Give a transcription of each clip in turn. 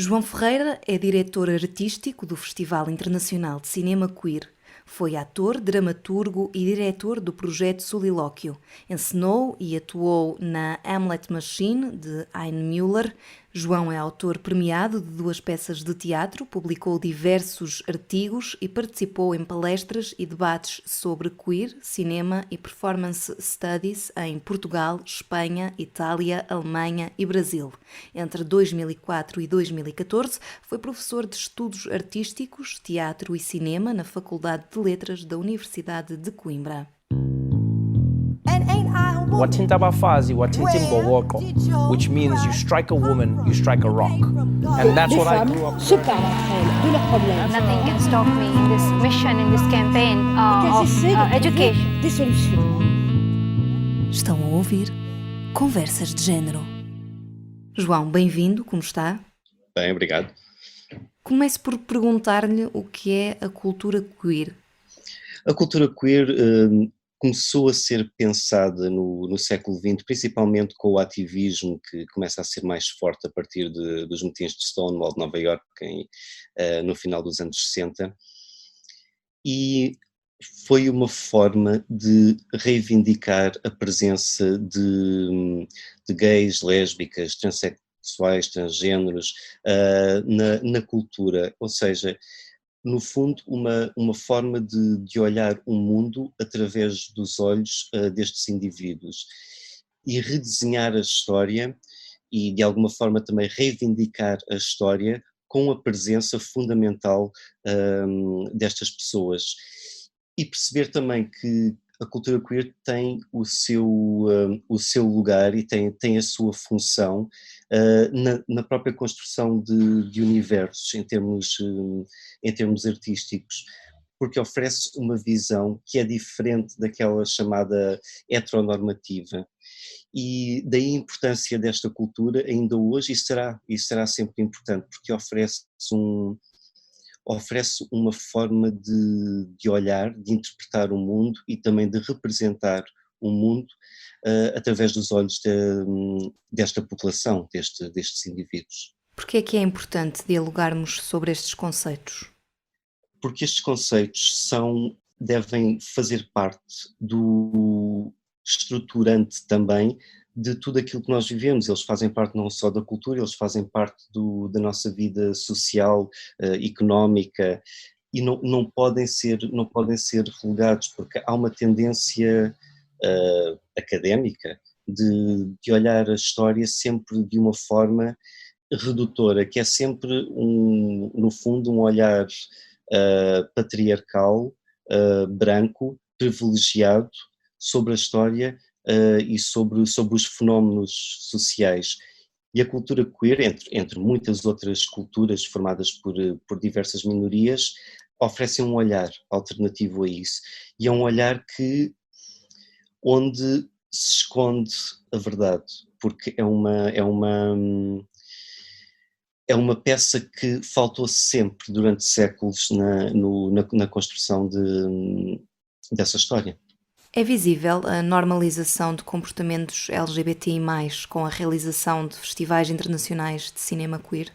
João Ferreira é diretor artístico do Festival Internacional de Cinema Queer. Foi ator, dramaturgo e diretor do projeto Solilóquio. Encenou e atuou na Hamlet Machine, de Hein Müller. João é autor premiado de 2 peças de teatro, publicou diversos artigos e participou em palestras e debates sobre queer, cinema e performance studies em Portugal, Espanha, Itália, Alemanha e Brasil. Entre 2004 e 2014 foi professor de estudos artísticos, teatro e cinema na Faculdade de Letras da Universidade de Coimbra. Watinta Bafazi, Watintim Bowoko, which means you strike a woman, you strike a rock. And that's what I grew up se parlent entre elles de leurs problèmes. Nothing can stop me in this mission, in this campaign of education. Des solutions. Estão a ouvir Conversas de Género. João, bem-vindo, como está? Bem, obrigado. Começo por perguntar-lhe o que é a cultura queer. A cultura queer começou a ser pensada no século XX, principalmente com o ativismo que começa a ser mais forte a partir dos motins de Stonewall de Nova Iorque no final dos anos 60, e foi uma forma de reivindicar a presença de gays, lésbicas, transexuais, transgêneros na cultura, ou seja, no fundo, uma forma de olhar o mundo através dos olhos destes indivíduos e redesenhar a história e, de alguma forma, também reivindicar a história com a presença fundamental destas pessoas. E perceber também que a cultura queer tem o seu lugar e tem a sua função na própria construção de universos em termos artísticos, porque oferece uma visão que é diferente daquela chamada heteronormativa. E daí a importância desta cultura ainda hoje, e será sempre importante, porque oferece uma forma de olhar, de interpretar o mundo e também de representar o mundo através dos olhos desta população, destes indivíduos. Por que é importante dialogarmos sobre estes conceitos? Porque estes conceitos devem fazer parte do estruturante também de tudo aquilo que nós vivemos. Eles fazem parte não só da cultura, eles fazem parte da nossa vida social, económica, e não podem ser relegados, porque há uma tendência académica de olhar a história sempre de uma forma redutora, que é sempre, no fundo, um olhar patriarcal, branco, privilegiado sobre a história e sobre os fenómenos sociais. E a cultura queer, entre muitas outras culturas formadas por diversas minorias, oferece um olhar alternativo a isso. E é um olhar onde se esconde a verdade, porque é uma peça que faltou sempre durante séculos na construção dessa história. É visível a normalização de comportamentos LGBTI+, com a realização de festivais internacionais de cinema queer?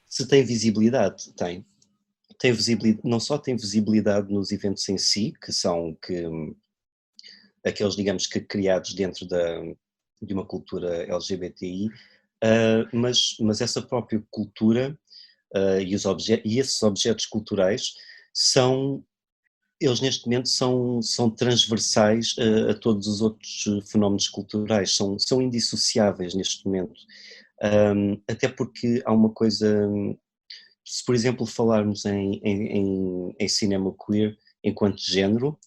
Se tem visibilidade, tem. Tem visibilidade, não só tem visibilidade nos eventos em si, que são aqueles, digamos, que criados dentro de uma cultura LGBTI, mas essa própria cultura e esses objetos culturais eles neste momento são transversais a todos os outros fenómenos culturais, são indissociáveis neste momento, até porque há uma coisa, se por exemplo falarmos em cinema queer enquanto género,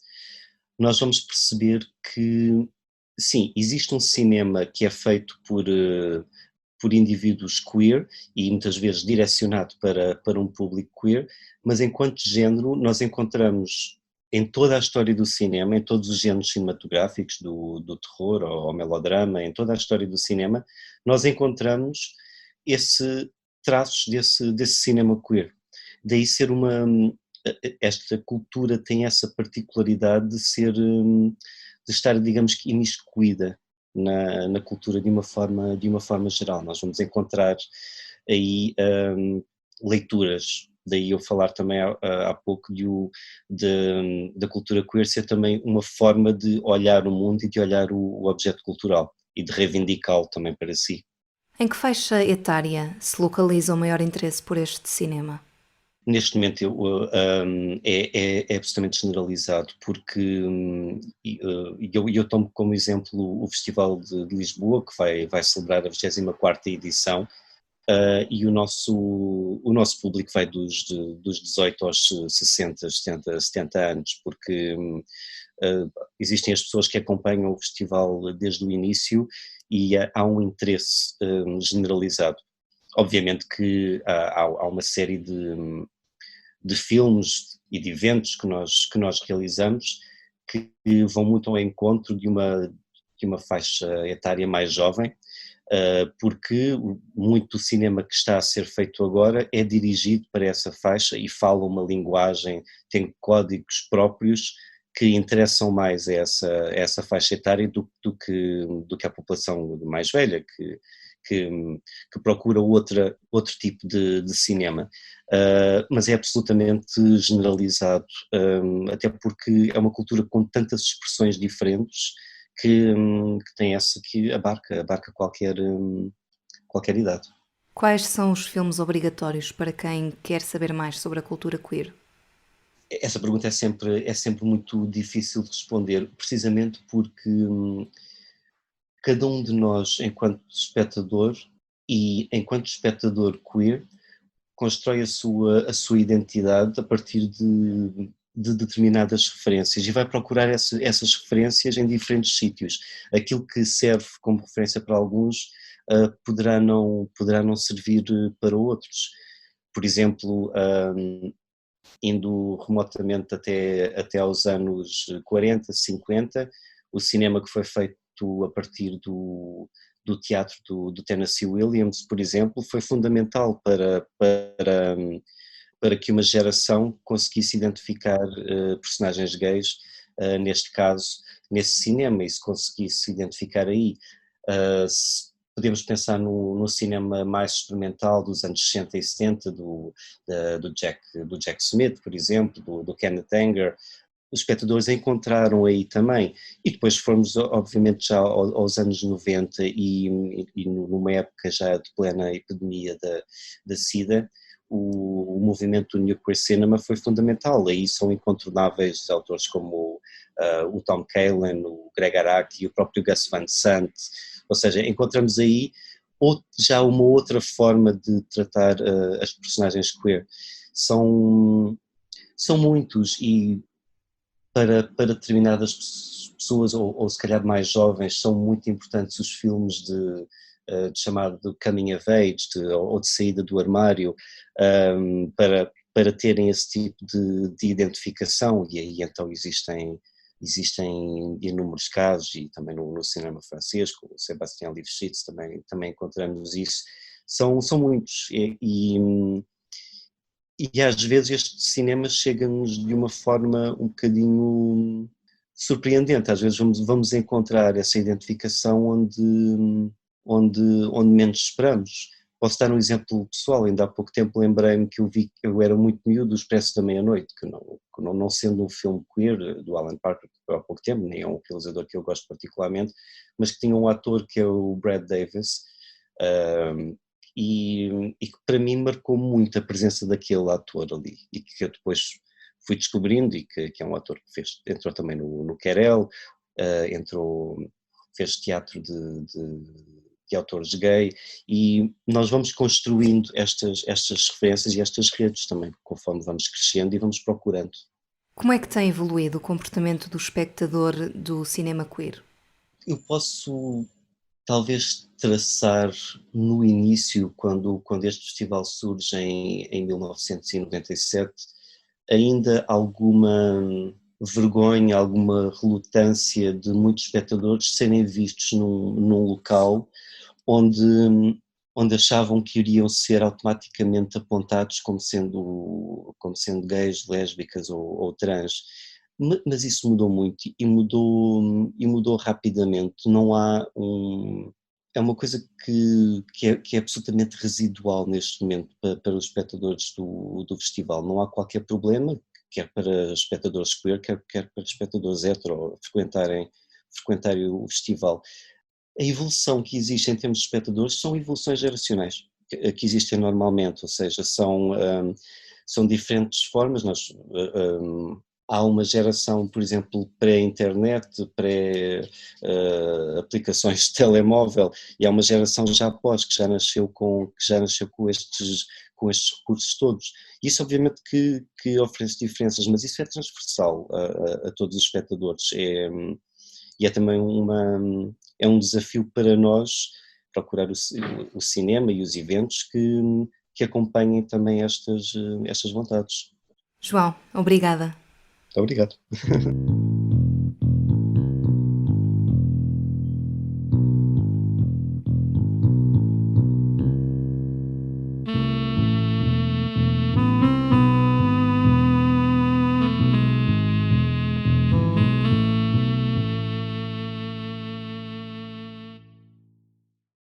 nós vamos perceber que sim, existe um cinema que é feito por indivíduos queer e muitas vezes direcionado para um público queer, mas enquanto género nós encontramos em toda a história do cinema, em todos os géneros cinematográficos, do terror ao melodrama, em toda a história do cinema, nós encontramos traços desse cinema queer. Daí esta cultura tem essa particularidade de estar, digamos que, imiscuída na cultura de uma forma geral. Nós vamos encontrar aí leituras. Daí eu falar também há pouco da cultura queer ser também uma forma de olhar o mundo e de olhar o objeto cultural e de reivindicá-lo também para si. Em que faixa etária se localiza o maior interesse por este cinema? Neste momento é absolutamente generalizado, porque eu tomo como exemplo o Festival de Lisboa, que vai celebrar a 24ª edição, e o nosso público vai dos 18 aos 60, 70 anos, porque existem as pessoas que acompanham o festival desde o início e há um interesse generalizado. Obviamente que há uma série de filmes e de eventos que nós realizamos que vão muito ao encontro de uma faixa etária mais jovem, porque muito do cinema que está a ser feito agora é dirigido para essa faixa e fala uma linguagem, tem códigos próprios que interessam mais a essa faixa etária do que a população mais velha, que procura outro tipo de cinema. Mas é absolutamente generalizado, até porque é uma cultura com tantas expressões diferentes que tem essa que abarca qualquer idade. Quais são os filmes obrigatórios para quem quer saber mais sobre a cultura queer? Essa pergunta é sempre muito difícil de responder, precisamente porque cada um de nós, enquanto espectador e enquanto espectador queer, constrói a sua identidade a partir de determinadas referências e vai procurar essas referências em diferentes sítios. Aquilo que serve como referência para alguns poderá não servir para outros. Por exemplo, indo remotamente até aos anos 40, 50, o cinema que foi feito a partir do teatro do Tennessee Williams, por exemplo, foi fundamental para que uma geração conseguisse identificar personagens gays, neste caso, nesse cinema, e se conseguisse identificar aí. Podemos pensar no cinema mais experimental dos anos 60 e 70, do Jack Smith, por exemplo, do Kenneth Anger. Os espectadores encontraram aí também. E depois fomos, obviamente, já aos anos 90 e numa época já de plena epidemia da SIDA, o movimento do New Queer Cinema foi fundamental. Aí são incontornáveis autores como o Tom Kalin, o Greg Araki e o próprio Gus Van Sant. Ou seja, encontramos aí já uma outra forma de tratar as personagens queer. São muitos, e para determinadas pessoas, ou se calhar mais jovens, são muito importantes os filmes de chamado coming of age, ou de saída do armário, para terem esse tipo de identificação, e aí então existem inúmeros casos, e também no cinema francês, com o Sébastien Lifshitz também encontramos isso. São muitos, e às vezes este cinema chega-nos de uma forma um bocadinho surpreendente. Às vezes vamos encontrar essa identificação onde menos esperamos. Posso dar um exemplo pessoal. Ainda há pouco tempo lembrei-me que eu era muito miúdo do Expresso da Meia-Noite, que não sendo um filme queer do Alan Parker, que há pouco tempo, nem é um realizador que eu gosto particularmente, mas que tinha um ator que é o Brad Davis, e que para mim marcou muito a presença daquele ator ali, e que eu depois fui descobrindo, e que é um ator que entrou também no Querelle, fez teatro de autores gay, e nós vamos construindo estas referências e estas redes também, conforme vamos crescendo e vamos procurando. Como é que tem evoluído o comportamento do espectador do cinema queer? Eu posso talvez traçar no início, quando este festival surge em 1997, ainda alguma vergonha, alguma relutância de muitos espectadores serem vistos num local onde achavam que iriam ser automaticamente apontados como sendo gays, lésbicas ou trans. Mas isso mudou muito, e mudou rapidamente. Não há é uma coisa que é absolutamente residual neste momento para os espectadores do festival. Não há qualquer problema, quer para espectadores queer, quer para espectadores hetero frequentarem o festival. A evolução que existe em termos de espectadores são evoluções geracionais que existem normalmente, ou seja, são diferentes formas. Há uma geração, por exemplo, pré-internet, pré-aplicações de telemóvel, e há uma geração já após, que já nasceu com estes recursos todos. Isso obviamente que oferece diferenças, mas isso é transversal a todos os espectadores. E é também é um desafio para nós procurar o cinema e os eventos que acompanhem também estas vontades. João, obrigada. Muito obrigado.